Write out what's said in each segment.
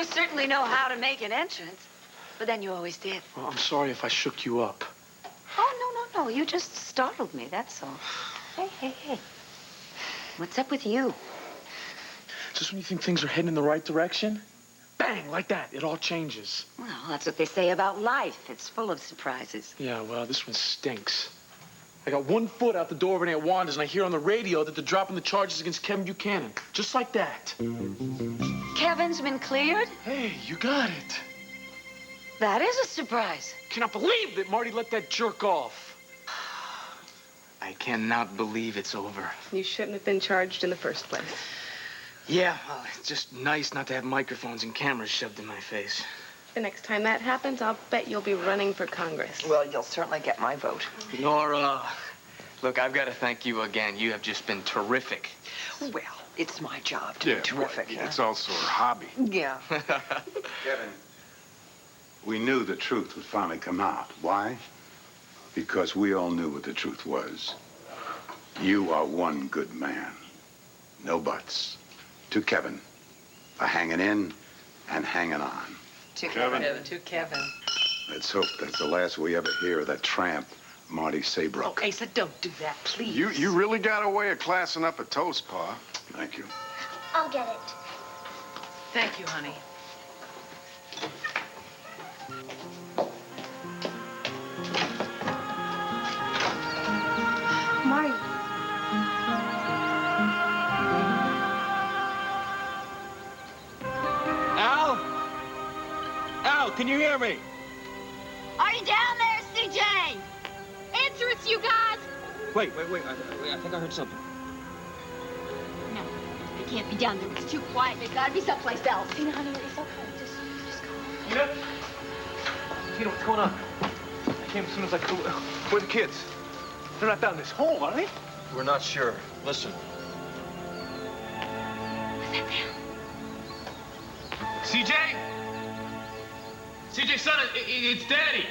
certainly know how to make an entrance. But then you always did. Well, I'm sorry if I shook you up. Oh, no. You just startled me, that's all. Hey. What's up with you? Just when you think things are heading in the right direction, bang, like that, it all changes. Well, that's what they say about life. It's full of surprises. Yeah, well, this one stinks. I got 1 foot out the door over Aunt Wanda's, and I hear on the radio that they're dropping the charges against Kevin Buchanan. Just like that. Kevin's been cleared? Hey, you got it. That is a surprise. Cannot believe that Marty let that jerk off. I cannot believe it's over. You shouldn't have been charged in the first place. Yeah, well, it's just nice not to have microphones and cameras shoved in my face. The next time that happens, I'll bet you'll be running for Congress. Well, you'll certainly get my vote. Nora, look, I've got to thank you again. You have just been terrific. Well, it's my job to be terrific. Well, it's also her hobby. Yeah. Kevin, we knew the truth would finally come out. Why? Because we all knew what the truth was. You are one good man. No buts. To Kevin, for hanging in and hanging on. To Kevin. To Kevin. Let's hope that's the last we ever hear of that tramp, Marty Saybrook. Oh, Asa, don't do that, please. You really got a way of classing up a toast, Pa. Thank you. I'll get it. Thank you, honey. Marty. Al, can you hear me? Are you down there, CJ? Answer us, you guys. Wait. I think I heard something. No, they can't be down there. It's too quiet. They've got to be someplace else. Tina, honey, it's okay. Just go. Tina, what's going on? I came as soon as I could. Where are the kids? They're not down this hole, are they? We're not sure. Listen. Was that them? CJ? CJ, son, it's Daddy.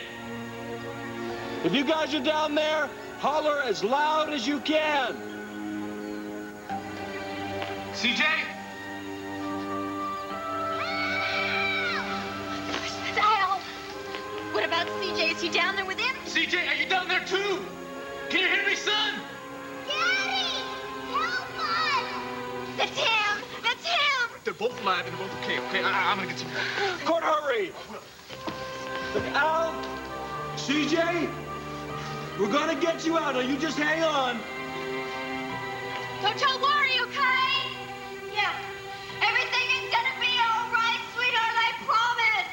If you guys are down there, holler as loud as you can. CJ? It's Al. What about CJ? Is he down there with him? CJ, are you down there too? Can you hear me, son? Daddy! Help us! That's him! That's him! They're both alive and they're both okay. I'm gonna get some. Court, hurry! Look, Al, CJ, we're gonna get you out. Now you just hang on. Don't y'all worry, okay? Yeah. Everything is gonna be all right, sweetheart, I promise.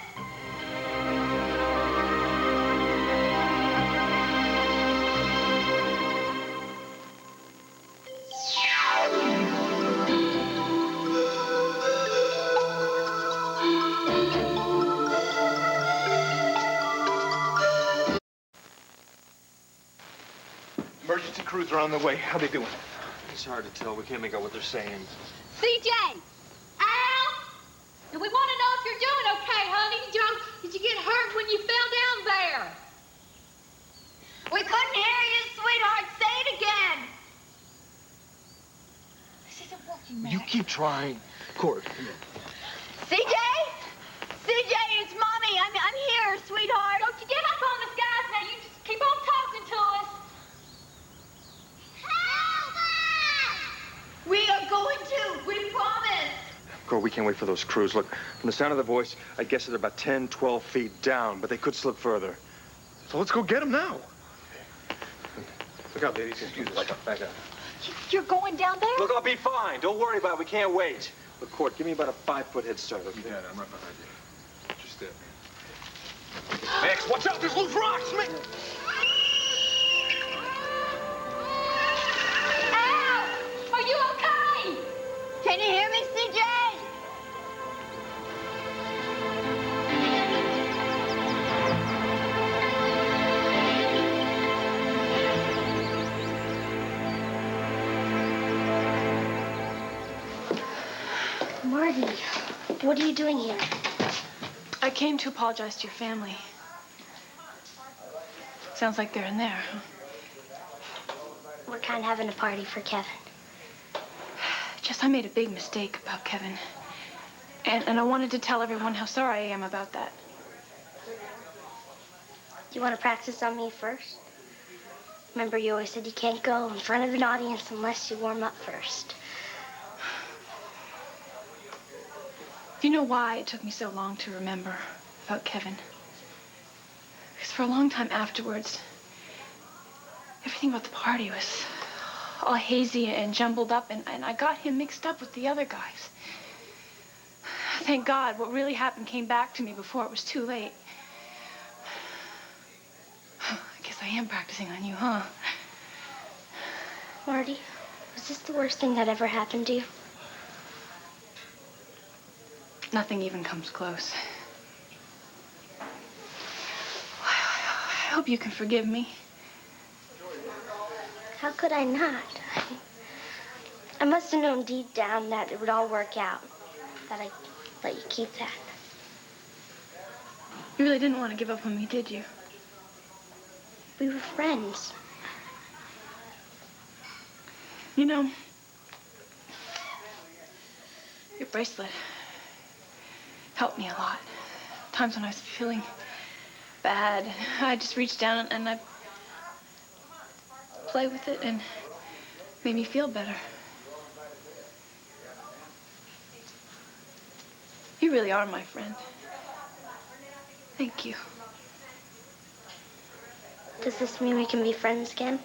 Emergency crews are on their way. How they doing? It's hard to tell. We can't make out what they're saying. CJ! Al! And we want to know if you're doing okay, honey. Did you get hurt when you fell down there? We couldn't hear you, sweetheart. Say it again. This isn't working, man. You keep trying. Court, come here. CJ? CJ, it's Mommy. I'm here, sweetheart. Don't you get up on us, guys. Now you just keep on talking to us. Help us! We are going to. We promise. Court, we can't wait for those crews. Look, from the sound of the voice, I guess they're about 10, 12 feet down, but they could slip further. So let's go get them now. Look out, ladies. Excuse us. Back up. You're going down there? Look, I'll be fine. Don't worry about it. We can't wait. Look, Court, give me about a 5-foot head start, okay? You got it. I'm right behind you. Just step. Max, watch out. There's loose rocks, man. Al! Are you okay? Can you hear me, CJ? Marty, what are you doing here? I came to apologize to your family. Sounds like they're in there, huh? We're kind of having a party for Kevin. I made a big mistake about Kevin. And I wanted to tell everyone how sorry I am about that. Do you want to practice on me first? Remember, you always said you can't go in front of an audience unless you warm up first. Do you know why it took me so long to remember about Kevin? Because for a long time afterwards, everything about the party was all hazy and jumbled up, and I got him mixed up with the other guys. Thank God, what really happened came back to me before it was too late. I guess I am practicing on you, huh? Marty, was this the worst thing that ever happened to you? Nothing even comes close. I hope you can forgive me. How could I not? I must have known deep down that it would all work out. That I'd let you keep that. You really didn't want to give up on me, did you? We were friends. You know, your bracelet helped me a lot. Times when I was feeling bad, I just reached down and I play with it and made me feel better. You really are my friend. Thank you. Does this mean we can be friends again?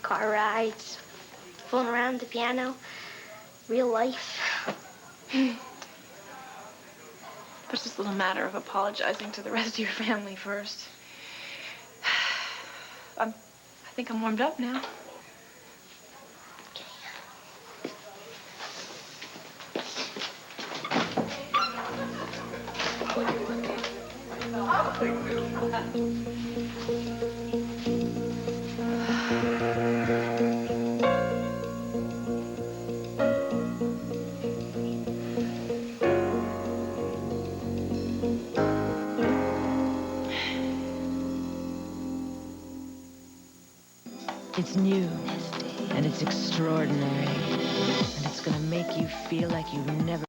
Car rides, fooling around the piano, real life. But it's just a little matter of apologizing to the rest of your family first. I think I'm warmed up now. It's new, and it's extraordinary, and it's gonna make you feel like you've never...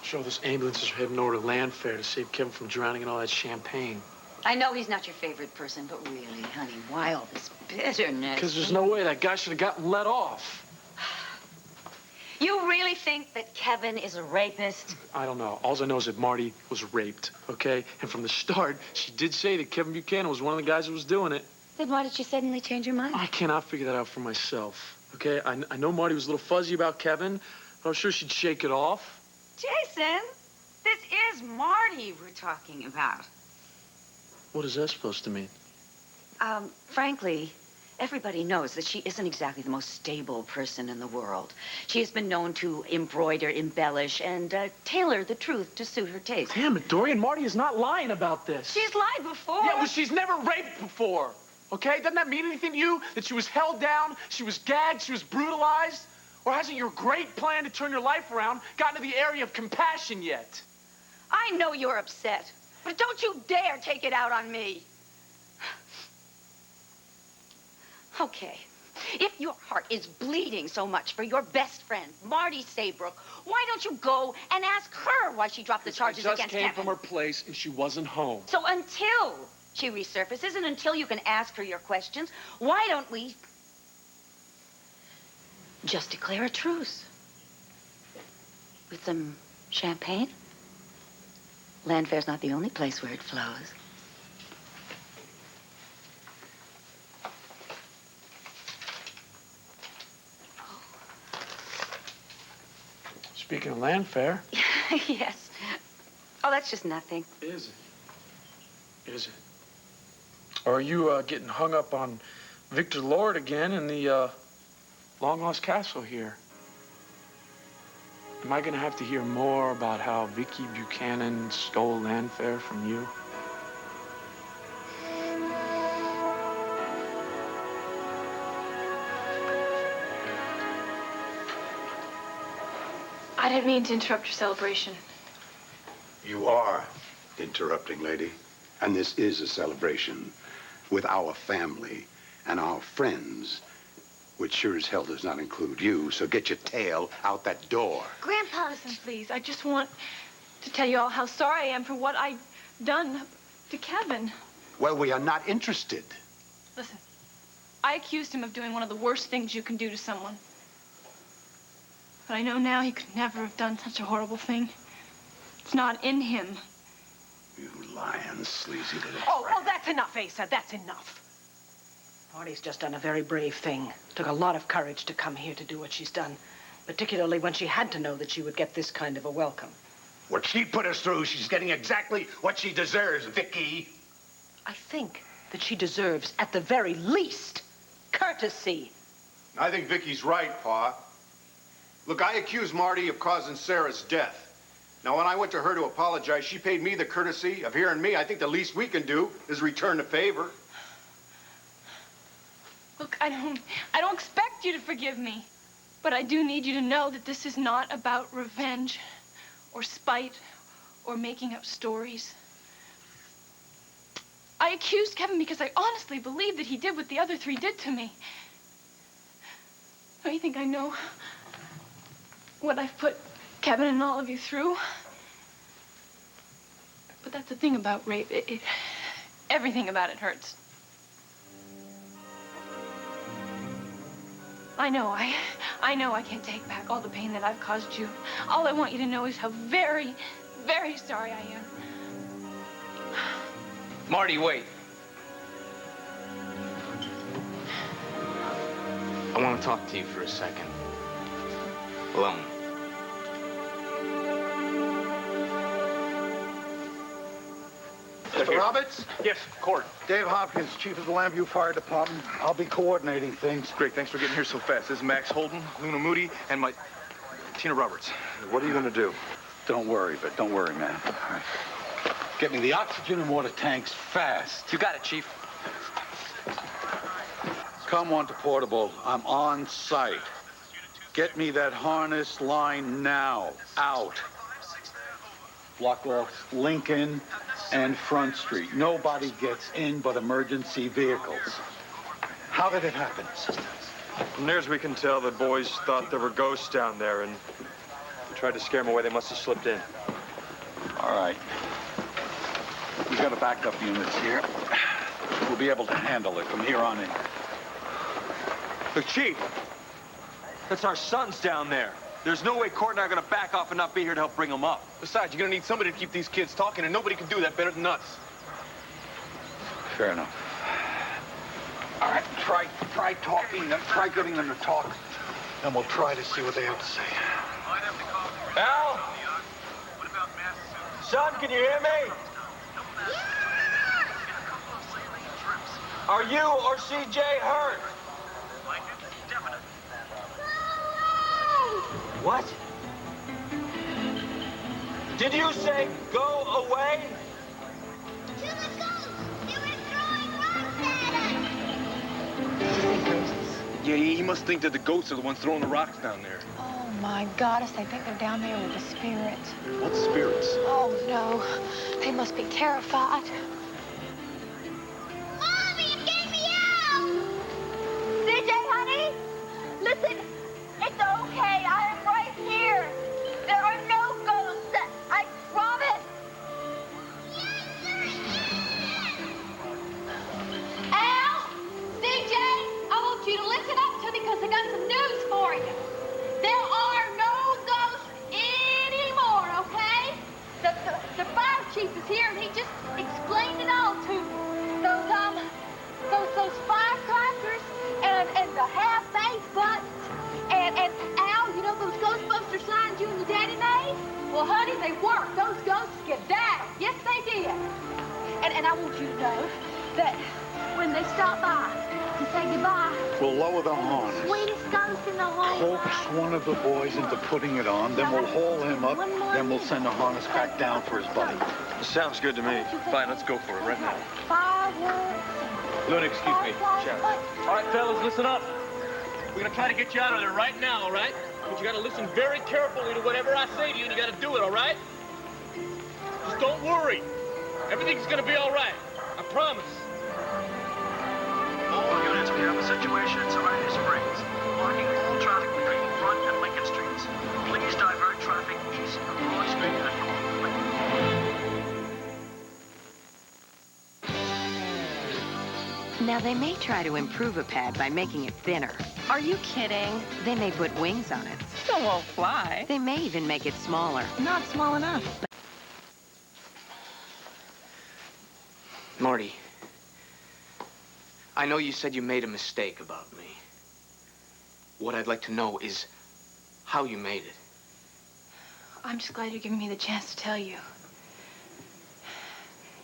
Sure, this ambulance is heading over to Landfair to save Kevin from drowning in all that champagne. I know he's not your favorite person, but really, honey, why all this bitterness? Because there's no way that guy should have gotten let off. You really think that Kevin is a rapist? I don't know. All I know is that Marty was raped, okay? And from the start, she did say that Kevin Buchanan was one of the guys who was doing it. Then why did you suddenly change your mind? I cannot figure that out for myself, okay? I know Marty was a little fuzzy about Kevin, but I'm sure she'd shake it off. Jason, this is Marty we're talking about. What is that supposed to mean? Frankly, everybody knows that she isn't exactly the most stable person in the world. She has been known to embroider, embellish, and tailor the truth to suit her taste. Damn it, Dorian, Marty is not lying about this. She's lied before. Yeah, well, she's never raped before, okay? Doesn't that mean anything to you? That she was held down, she was gagged, she was brutalized? Or hasn't your great plan to turn your life around gotten to the area of compassion yet? I know you're upset, but don't you dare take it out on me. Okay, if your heart is bleeding so much for your best friend, Marty Saybrook, why don't you go and ask her why she dropped the charges against Kevin? She just came from her place and she wasn't home. So until she resurfaces and until you can ask her your questions, why don't we just declare a truce? With some champagne? Landfair's not the only place where it flows. Speaking of Landfair. Yes. Oh, that's just nothing. Is it? Is it? Or are you getting hung up on Victor Lord again in the long-lost castle here? Am I going to have to hear more about how Vicky Buchanan stole Landfair from you? I didn't mean to interrupt your celebration. You are interrupting, lady. And this is a celebration with our family and our friends. which sure as hell does not include you, so get your tail out that door. Grandpa, listen, please. I just want to tell you all how sorry I am for what I've done to Kevin. Well, we are not interested. Listen, I accused him of doing one of the worst things you can do to someone. But I know now he could never have done such a horrible thing. It's not in him. You lying, sleazy little... Oh, that's enough, Asa. That's enough. Marty's just done a very brave thing. Took a lot of courage to come here to do what she's done, particularly when she had to know that she would get this kind of a welcome. What she put us through, she's getting exactly what she deserves, Vicky. I think that she deserves, at the very least, courtesy. I think Vicky's right, Pa. Look, I accused Marty of causing Sarah's death. Now, when I went to her to apologize, she paid me the courtesy of hearing me. I think the least we can do is return the favor. Look, I don't expect you to forgive me. But I do need you to know that this is not about revenge or spite or making up stories. I accused Kevin because I honestly believe that he did what the other three did to me. Don't you think I know what I've put Kevin and all of you through? But that's the thing about rape. Everything about it hurts. I know I can't take back all the pain that I've caused you. All I want you to know is how very, very sorry I am. Marty, wait. I want to talk to you for a second. Alone. Mr. Roberts? Yes, court. Dave Hopkins, chief of the Lambview Fire Department. I'll be coordinating things. Great, thanks for getting here so fast. This is Max Holden, Luna Moody, and my... Tina Roberts. What are you gonna do? Don't worry, man. All right. Get me the oxygen and water tanks fast. You got it, Chief. Come on to Portable. I'm on site. Get me that harness line now. Out. Block off Lincoln and Front Street. Nobody gets in but emergency vehicles. How did it happen? From there, as we can tell, the boys thought there were ghosts down there, and we tried to scare them away. They must have slipped in. All right. We got a backup units here. We'll be able to handle it from here on in. Look, Chief, that's our sons down there. There's no way Court and I are going to back off and not be here to help bring them up. Besides, you're gonna need somebody to keep these kids talking, and nobody can do that better than us. Fair enough. All right, try talking them. Try getting them to talk, and we'll try to see what they have to say. Al? Son, can you hear me? Are you or CJ hurt? What? Did you say go away? To the ghosts! They were throwing rocks at us! Yeah, he must think that the ghosts are the ones throwing the rocks down there. Oh, my goddess, I think they're down there with the spirits. What spirits? Oh, no. They must be terrified. Mommy, get me out! CJ, honey, listen, it's okay. I am right here. There are no ghosts. I promise. Al, CJ, I want you to listen up to me because I got some news for you. There are no ghosts anymore, okay? The fire chief is here and he just explained it all to me. Those firecrackers and the half-baked buttons and Al, you know those Ghostbuster signs you and your daddy made? Well, honey, they worked. Those ghosts get down. Yes, they did. And I want you to know that when they stop by to say goodbye, We'll lower the harness. Sweetest ghost in the whole Coax one of the boys into putting it on, then we'll haul him up, then we'll send the harness back down for his buddy. Sounds good to me. Fine, let's go for it right now. fireworks. Luna, excuse me. Chat. All right, fellas, listen up. We're gonna try to get you out of there right now, all right? But you gotta listen very carefully to whatever I say to you, and you gotta do it, all right? Just don't worry. Everything's gonna be all right. I promise. All units, we have a situation in Savannah Springs. Now, they may try to improve a pad by making it thinner. Are you kidding? They may put wings on it. Still won't fly. They may even make it smaller. Not small enough. Marty, I know you said you made a mistake about me. What I'd like to know is how you made it. I'm just glad you're giving me the chance to tell you.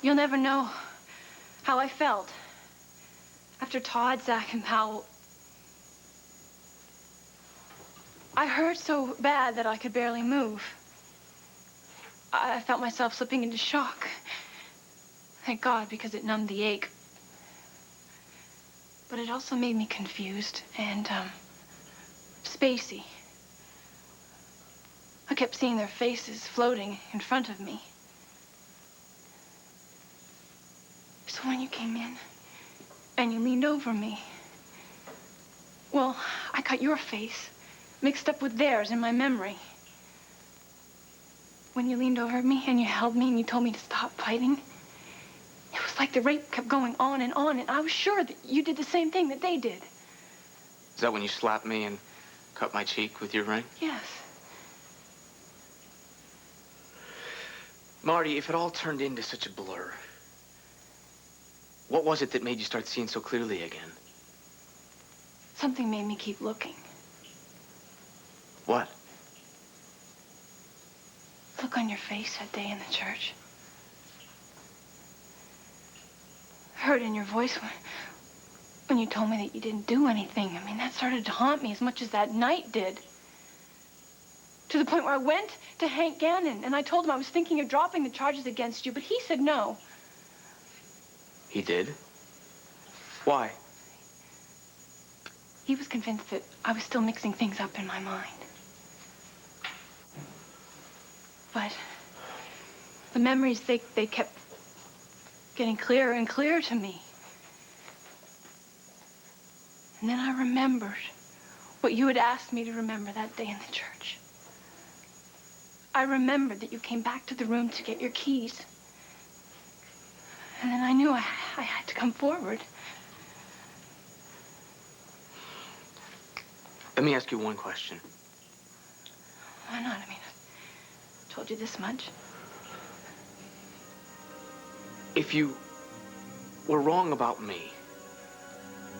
You'll never know how I felt after Todd, Zach, and Powell. I hurt so bad that I could barely move. I felt myself slipping into shock. Thank God, because it numbed the ache. But it also made me confused and, spacey. I kept seeing their faces floating in front of me. So when you came in and you leaned over me, well, I got your face mixed up with theirs in my memory. When you leaned over me and you held me and you told me to stop fighting, it was like the rape kept going on, and I was sure that you did the same thing that they did. Is that when you slapped me and cut my cheek with your ring? Yes. Marty, if it all turned into such a blur, what was it that made you start seeing so clearly again? Something made me keep looking. What? Look on your face that day in the church. Heard in your voice when you told me that you didn't do anything. I mean, that started to haunt me as much as that night did. To the point where I went to Hank Gannon, and I told him I was thinking of dropping the charges against you, but he said no. He did? Why? He was convinced that I was still mixing things up in my mind. But the memories, they kept getting clearer and clearer to me. And then I remembered what you had asked me to remember that day in the church. I remembered that you came back to the room to get your keys. And then I knew I had to come forward. Let me ask you one question. Why not? I mean, I told you this much. If you were wrong about me,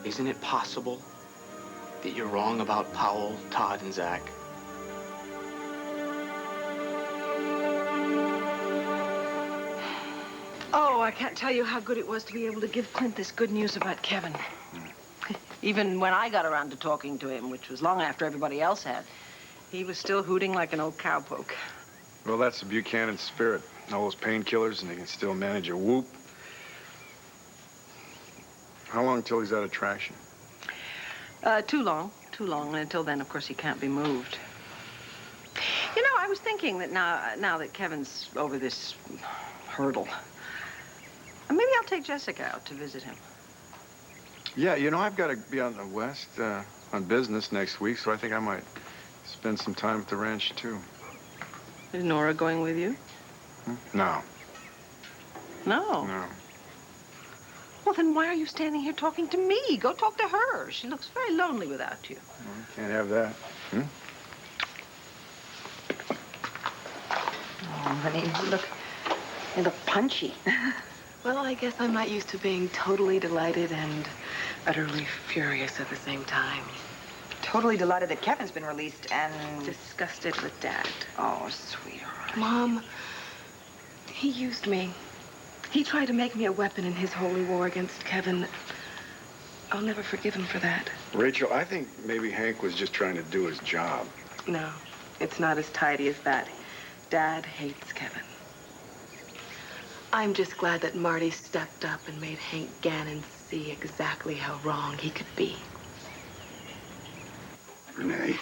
isn't it possible that you're wrong about Powell, Todd, and Zach? Oh, I can't tell you how good it was to be able to give Clint this good news about Kevin. Even when I got around to talking to him, which was long after everybody else had, he was still hooting like an old cowpoke. Well, that's the Buchanan spirit. All those painkillers, and they can still manage a whoop. How long till he's out of traction? Too long. And until then, of course, he can't be moved. You know, I was thinking that now that Kevin's over this hurdle, maybe I'll take Jessica out to visit him. Yeah, you know, I've got to be out in the West on business next week, so I think I might spend some time at the ranch, too. Is Nora going with you? No. No? No. Well, then why are you standing here talking to me? Go talk to her. She looks very lonely without you. Well, can't have that. Oh, honey, you look punchy. Well, I guess I'm not used to being totally delighted and utterly furious at the same time. Totally delighted that Kevin's been released and... Disgusted with Dad. Oh, sweetheart. Mom, he used me. He tried to make me a weapon in his holy war against Kevin. I'll never forgive him for that. Rachel, I think maybe Hank was just trying to do his job. No, it's not as tidy as that. Dad hates Kevin. I'm just glad that Marty stepped up and made Hank Gannon see exactly how wrong he could be. Renee,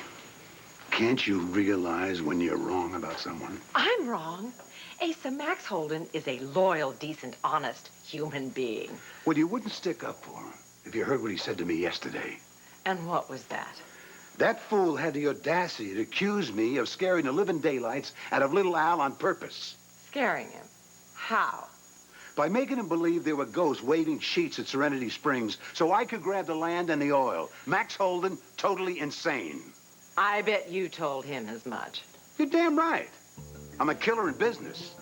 can't you realize when you're wrong about someone? I'm wrong. Asa Max Holden is a loyal, decent, honest human being. Well, you wouldn't stick up for him if you heard what he said to me yesterday. And what was that? That fool had the audacity to accuse me of scaring the living daylights out of little Al on purpose. Scaring him. How? by making him believe there were ghosts waving sheets at Serenity Springs so I could grab the land and the oil. Max Holden, totally insane. I bet you told him as much. You're damn right. I'm a killer in business.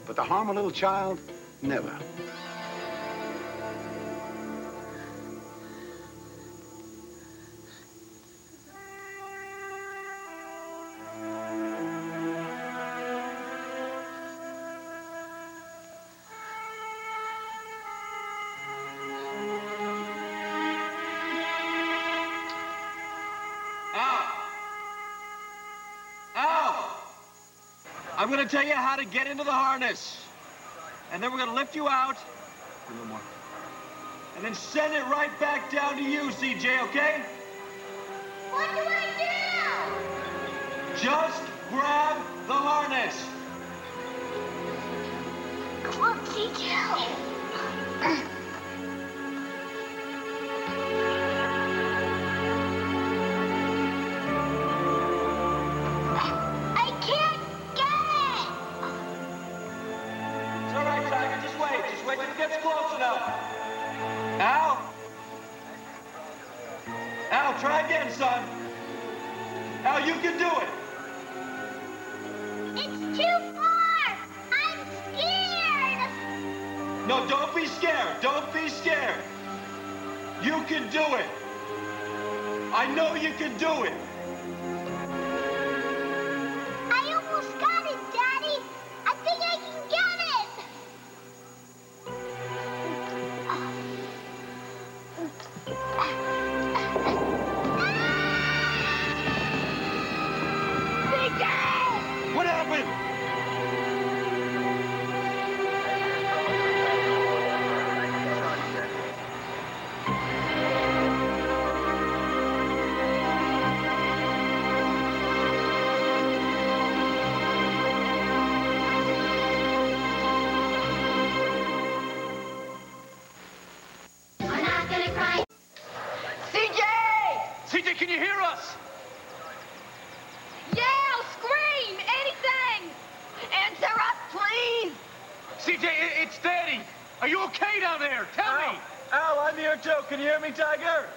But to harm a little child, never. I'm gonna tell you how to get into the harness. And then we're gonna lift you out. A little more. And then send it right back down to you, CJ, okay? What do I do? Just grab the harness. Come on, CJ. Wait till it gets close enough. Al? Al, try again, son. Al, you can do it. It's too far. I'm scared. No, don't be scared. Don't be scared. You can do it. I know you can do it. I almost got it, Daddy. I think I can get it. What happened? I'm not gonna cry. CJ! CJ, can you hear us? Yell! Scream! Anything! Answer us, please! CJ, it's Daddy. Are you okay down there? Tell me. Al, I'm here too. Can you hear me, Tiger?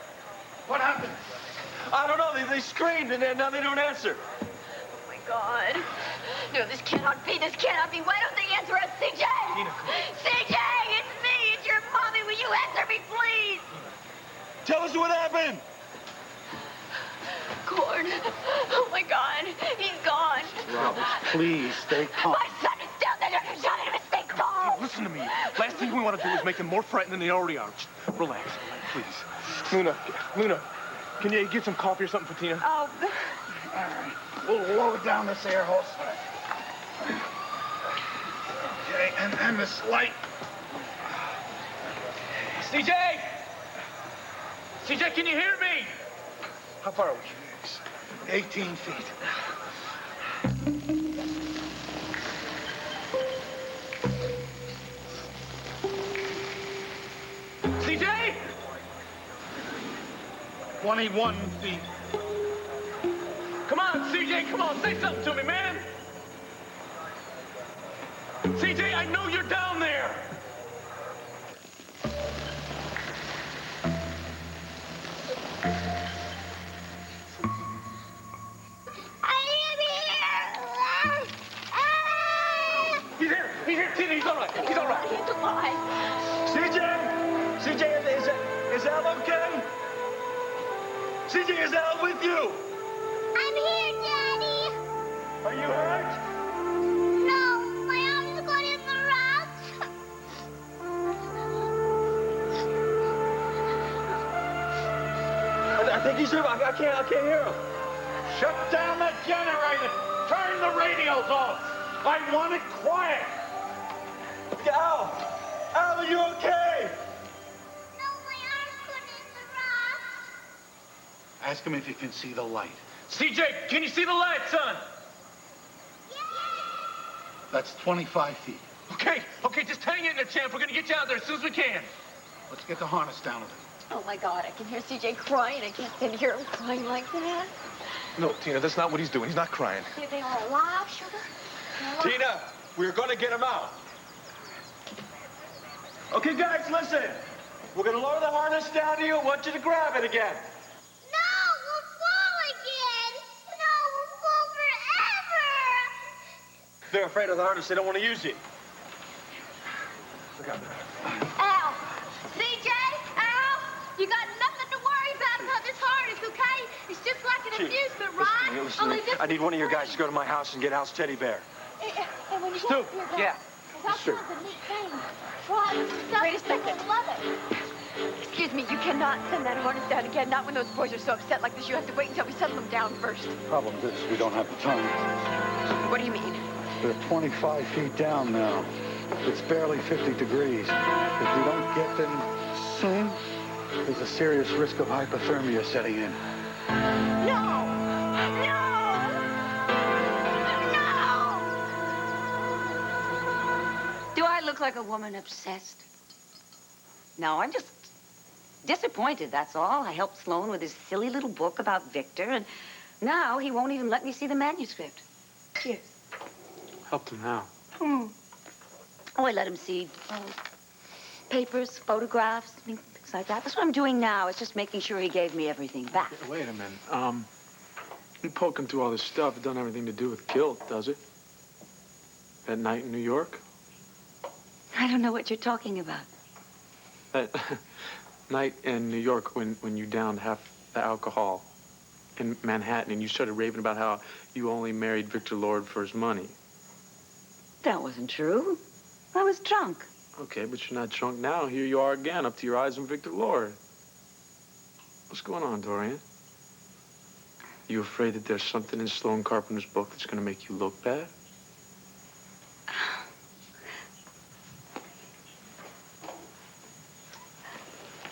What happened? I don't know. They screamed and now they don't answer. Oh, my God. No, this cannot be. This cannot be. Why don't they answer us, CJ? Tina, come on. CJ, it's me. It's your mommy. Will you answer me, please? Tell us what happened. Gord. Oh, my God. He's gone. Robert, please stay calm. My son is down there. Don't shut him. Stay calm. Listen to me. Last thing we want to do is make them more frightened than they already are. Just relax, please. Luna, can you get some coffee or something for Tina? Oh. All right. We'll lower down this air hose. Okay, and this light. CJ! CJ, can you hear me? How far are we? 18 feet. CJ! 21 feet. Come on, CJ, come on, say something to me, man. CJ, I know you're down there. He's here, Tina, he's all right. He's all right. He's alive. CJ, is Al okay? CJ, is Al with you? I'm here, Daddy. Are you hurt? No, my arms got in the rocks. I think he's here. I can't hear him. Shut down the generator. Turn the radios off. I want it quiet. Al, are you okay? No, my arms got in the rocks. Ask him if you can see the light. CJ, can you see the light, son? That's 25 feet. Okay, just hang in there, champ. We're gonna get you out there as soon as we can. Let's get the harness down with it. Oh, my God. I can hear CJ crying. I can't stand to hear him crying like that. No, Tina, that's not what he's doing. He's not crying. Are they all alive, Sugar? They're alive. Tina, we're going to get him out. Okay, guys, listen. We're gonna lower the harness down to you. I want you to grab it again. No, we'll fall again. No, we'll fall forever. They're afraid of the harness. They don't want to use it. Look out. Al, CJ, Al, you got nothing to worry about this harness, okay? It's just like an amusement ride. Listen to me. I need one of your guys to go to my house and get Al's teddy bear. And when you Stu, get here, yeah. that's Sure. a neat thing. Wait a second. Love it. Excuse me, you cannot send that harness down again. Not when those boys are so upset like this. You have to wait until we settle them down first. Problem is, we don't have the time. What do you mean? They're 25 feet down now. It's barely 50 degrees. If we don't get them soon, there's a serious risk of hypothermia setting in. No! Do I look like a woman obsessed? No, I'm just disappointed, that's all. I helped Sloan with his silly little book about Victor, and now he won't even let me see the manuscript. Cheers. Helped him how? Oh, I let him see papers, photographs, I mean, things like that. That's what I'm doing now. It's just making sure he gave me everything back. Wait a minute. You poking through all this stuff, it doesn't have anything to do with guilt, does it? That night in New York? I don't know what you're talking about. That night in New York when you downed half the alcohol in Manhattan and you started raving about how you only married Victor Lord for his money. That wasn't true. I was drunk. Okay, but you're not drunk now. Here you are again, up to your eyes in Victor Lord. What's going on, Dorian? You afraid that there's something in Sloane Carpenter's book that's going to make you look bad?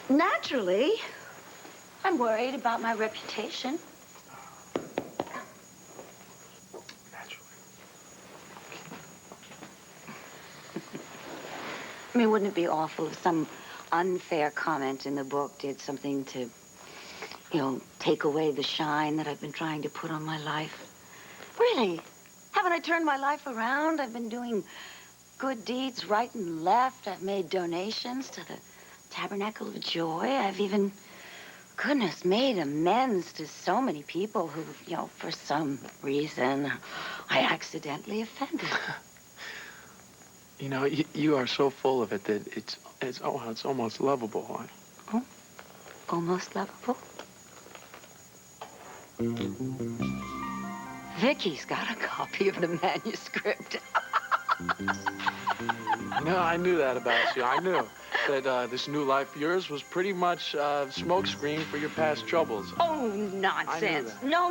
Naturally. I'm worried about my reputation. I mean, wouldn't it be awful if some unfair comment in the book did something to, you know, take away the shine that I've been trying to put on my life? Really? Haven't I turned my life around? I've been doing good deeds right and left. I've made donations to the Tabernacle of Joy. I've even, goodness, made amends to so many people who, you know, for some reason, I accidentally offended. You know, you are so full of it that it's almost lovable. Oh, almost lovable? Vicky's got a copy of the manuscript. No, I knew that about you. I knew that this new life of yours was pretty much a smokescreen for your past troubles. Oh, nonsense. No.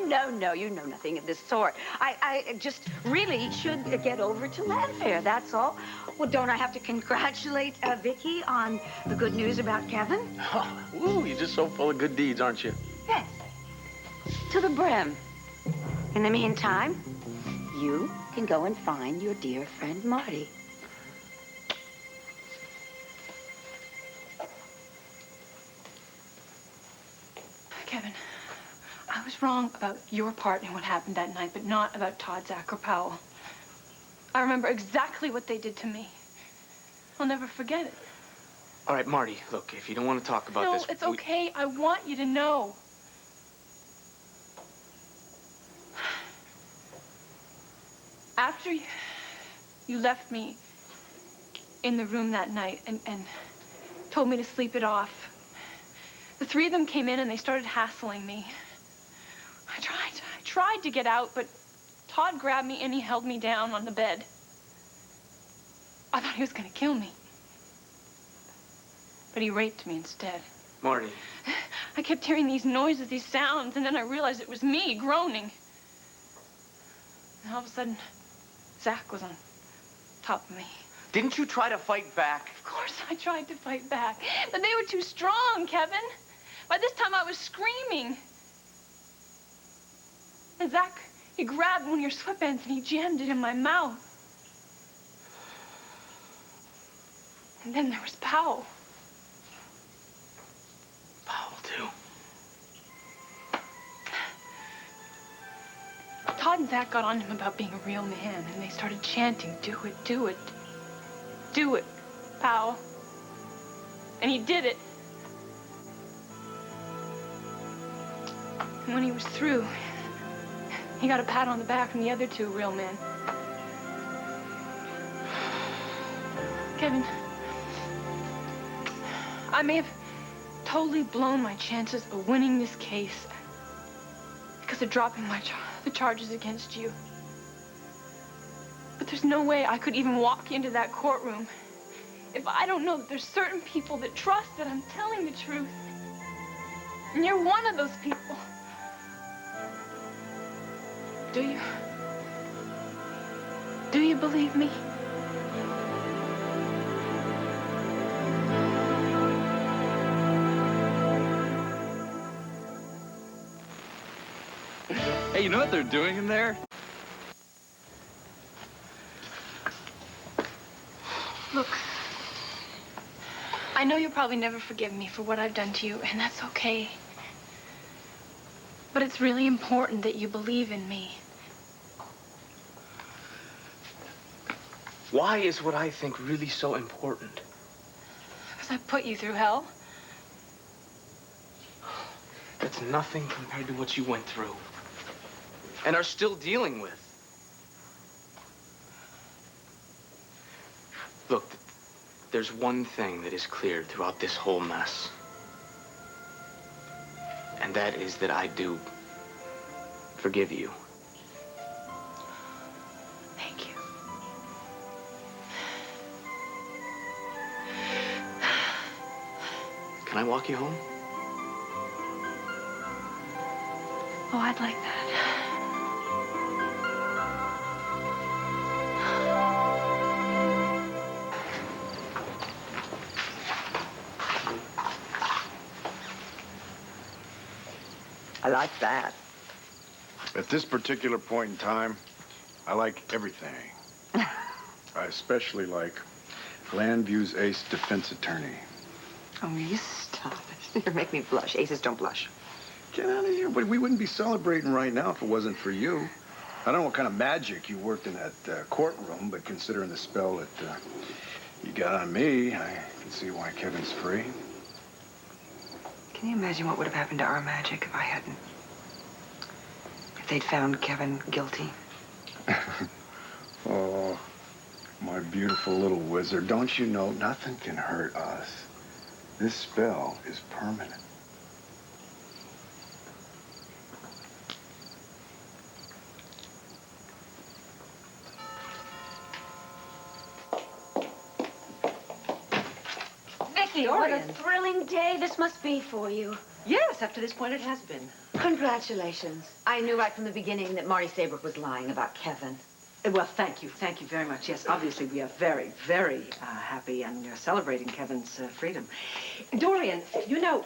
You know nothing of this sort. I just really should get over to Landfair, that's all. Well, don't I have to congratulate Vicky on the good news about Kevin? Ooh, you're just so full of good deeds, aren't you? Yes. To the brim. In the meantime, you can go and find your dear friend Marty. Kevin, I was wrong about your part in what happened that night, but not about Todd, Zach, or Powell. I remember exactly what they did to me. I'll never forget it. All right, Marty, look, if you don't want to talk about this... No, it's okay. I want you to know. After you left me in the room that night and told me to sleep it off, the three of them came in and they started hassling me. I tried to get out, but Todd grabbed me and he held me down on the bed. I thought he was gonna kill me. But he raped me instead. Marty. I kept hearing these noises, these sounds, and then I realized it was me groaning. And all of a sudden, Zach was on top of me. Didn't you try to fight back? Of course I tried to fight back, but they were too strong, Kevin. By this time, I was screaming. And Zach, he grabbed one of your sweatbands and he jammed it in my mouth. And then there was Powell. Powell, too. Todd and Zach got on him about being a real man, and they started chanting, "Do it, do it. Do it, Powell." And he did it. And when he was through, he got a pat on the back from the other two real men. Kevin, I may have totally blown my chances of winning this case because of dropping the charges against you. But there's no way I could even walk into that courtroom if I don't know that there's certain people that trust that I'm telling the truth. And you're one of those people. Do you? Do you believe me? Hey, you know what they're doing in there? Look, I know you'll probably never forgive me for what I've done to you, and that's okay. But it's really important that you believe in me. Why is what I think really so important? Because I put you through hell. That's nothing compared to what you went through and are still dealing with. Look, there's one thing that is clear throughout this whole mess. And that is that I do forgive you. Thank you. Can I walk you home? Oh, I'd like that. I like that. At this particular point in time, I like everything. I especially like Glenview's ace defense attorney. Oh, you stop it. You make me blush. Aces don't blush. Get out of here. But we wouldn't be celebrating right now if it wasn't for you. I don't know what kind of magic you worked in that courtroom, but considering the spell that you got on me, I can see why Kevin's free. Can you imagine what would have happened to our magic if I hadn't? If they'd found Kevin guilty? Oh, my beautiful little wizard. Don't you know nothing can hurt us? This spell is permanent. Vicky, what a thrilling day this must be for you. Yes, up to this point it has been. Congratulations. I knew right from the beginning that Marty Saybrook was lying about Kevin. Well, thank you very much. Yes, obviously we are very, very happy and celebrating Kevin's freedom. Dorian, you know,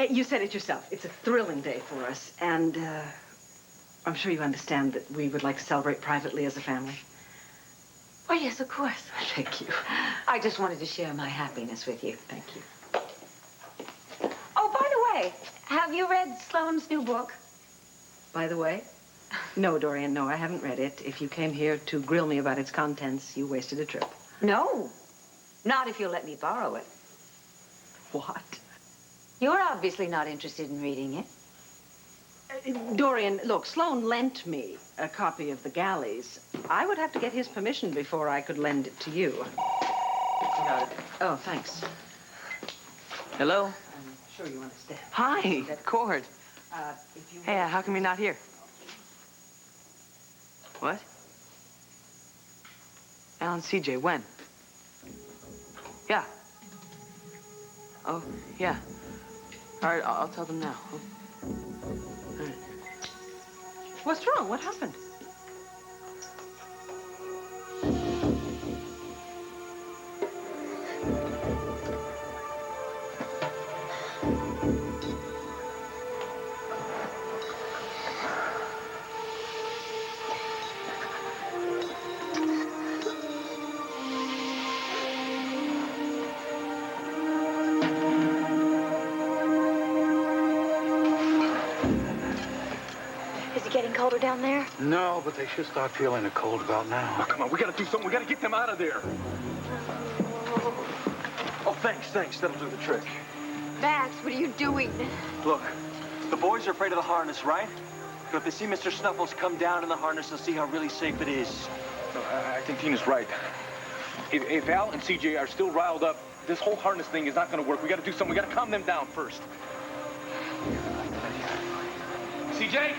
you said it yourself. It's a thrilling day for us, and I'm sure you understand that we would like to celebrate privately as a family. Oh, yes, of course. Thank you. I just wanted to share my happiness with you. Thank you. Oh, by the way, have you read Sloane's new book? By the way? No, Dorian, no, I haven't read it. If you came here to grill me about its contents, you wasted a trip. No, not if you'll let me borrow it. What? You're obviously not interested in reading it. Dorian, look, Sloane lent me a copy of The Galleys. I would have to get his permission before I could lend it to you. Oh, thanks. Hello? I'm sure you understand. Hi, Cord. Hey, how come you're not here? What? Alan CJ, when? Yeah. Oh, yeah. All right, I'll tell them now. All right. What's wrong? What happened? Colder down there? No, but they should start feeling the cold about now. Oh, come on, we gotta do something. We gotta get them out of there. Oh, Thanks. That'll do the trick. Max, what are you doing? Look, the boys are afraid of the harness, right? But if they see Mr. Snuffles come down in the harness, they'll see how really safe it is. No, I think Tina's right. If Al and CJ are still riled up, this whole harness thing is not going to work. We got to do something. We got to calm them down first. CJ?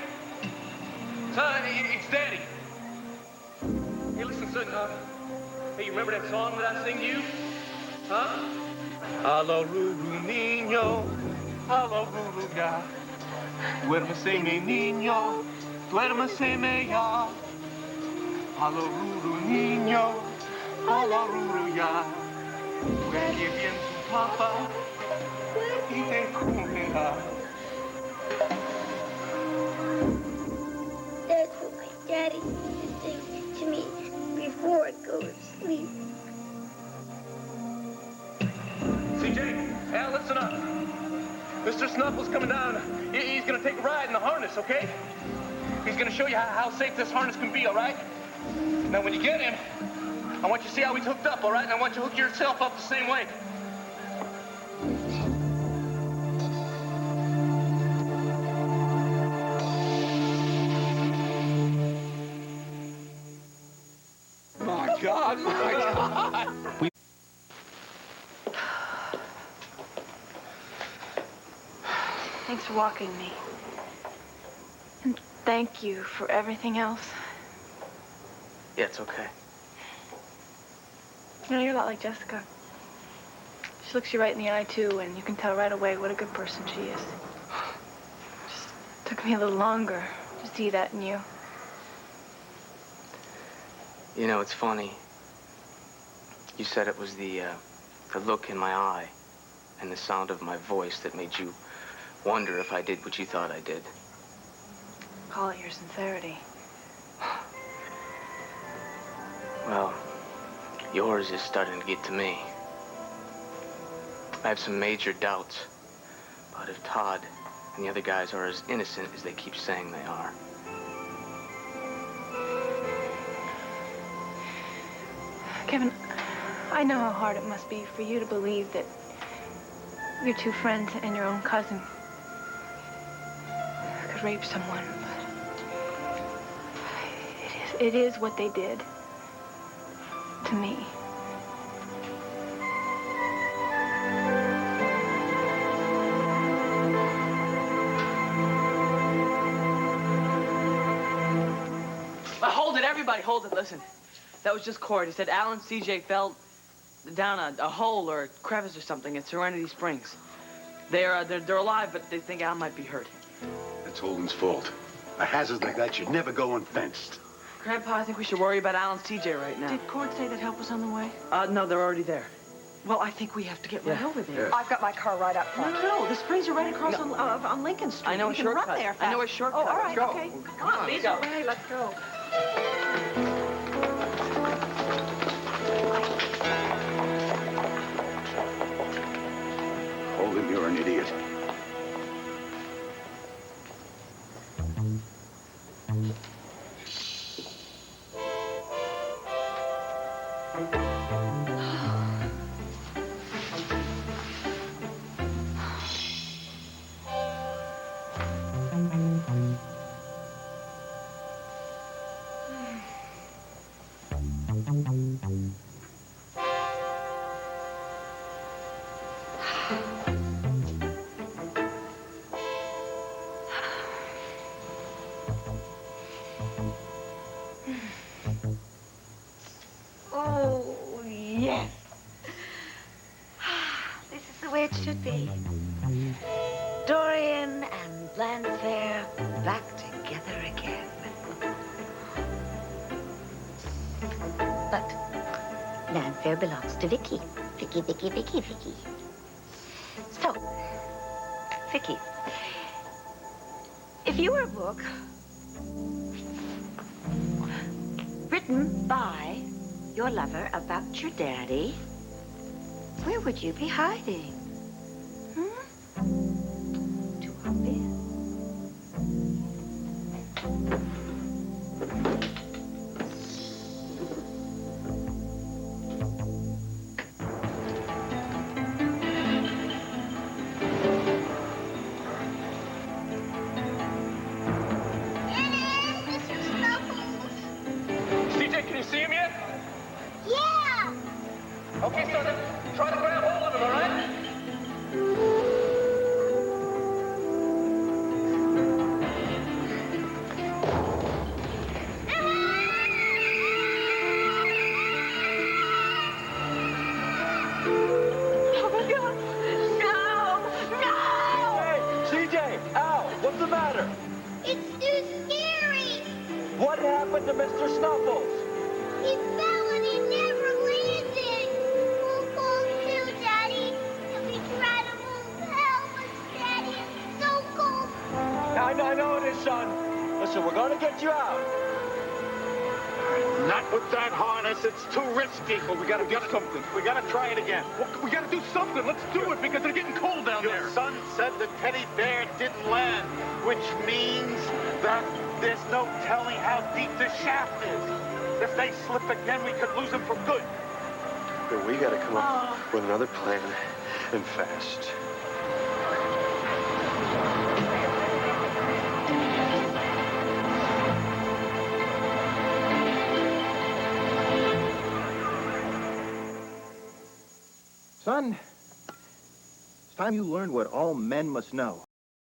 Son, it's Daddy. Hey, listen, son. Hey, you remember that song that I sing to you? Huh? Alo Ruru Niño, alo Ruru ya. Duérmese mi niño, duérmese me ya. Alo Ruru Niño, alo Ruru ya. Duerme bien su papá y te comerá. That's what my daddy used to sing to me before I go to sleep. CJ, Al, listen up. Mr. Snuffles coming down. He's gonna take a ride in the harness, okay? He's gonna show you how safe this harness can be, all right? Now, when you get him, I want you to see how he's hooked up, all right? And I want you to hook yourself up the same way. My God. Thanks for walking me. And thank you for everything else. Yeah, it's okay. You know, you're a lot like Jessica. She looks you right in the eye, too, and you can tell right away what a good person she is. Just took me a little longer to see that in you. You know, it's funny. You said it was the look in my eye and the sound of my voice that made you wonder if I did what you thought I did. Call it your sincerity. Well, yours is starting to get to me. I have some major doubts about if Todd and the other guys are as innocent as they keep saying they are. Kevin, I know how hard it must be for you to believe that your two friends and your own cousin could rape someone, but it is what they did to me. Hold it, everybody, hold it. Listen, that was just Cord. He said Al and CJ fell down a hole or a crevice or something at Serenity Springs. They're alive, but they think Al might be hurt. That's Holden's fault. A hazard like that should never go unfenced. Grandpa, I think we should worry about Al and CJ right now. Did Cord say that help was on the way? No, they're already there. Well, I think we have to get right over there. I've got my car right up front. No, the springs are right across on Lincoln Street. I know we a can shortcut. run there fast. I know a shortcut. Oh, all right, Let's go. okay. Come on, lead let's the go. way. Let's go. Holden, you're an idiot. Oh, yes. This is the way it should be. Dorian and Landfair back together again. But Landfair belongs to Vicky. Vicky. So, Vicky, if you were a book written by your lover about your daddy, where would you be hiding? Too obvious. matter? It's too scary. What happened to Mr. Snuffles? He fell and he never landed. We'll fall too, Daddy. If we try to move, help us, Daddy. It's so cold. I know it is, son. Listen, we're gonna get you out. Not with that harness. It's too risky. Well, we gotta do something. We gotta try it again. Well, we gotta do something. Let's do it because they're getting cold down there. Your son said the teddy bear didn't land, which means that there's no telling how deep the shaft is. If they slip again, we could lose them for good. But we gotta come up with another plan, and fast. Son, it's time you learned what all men must know.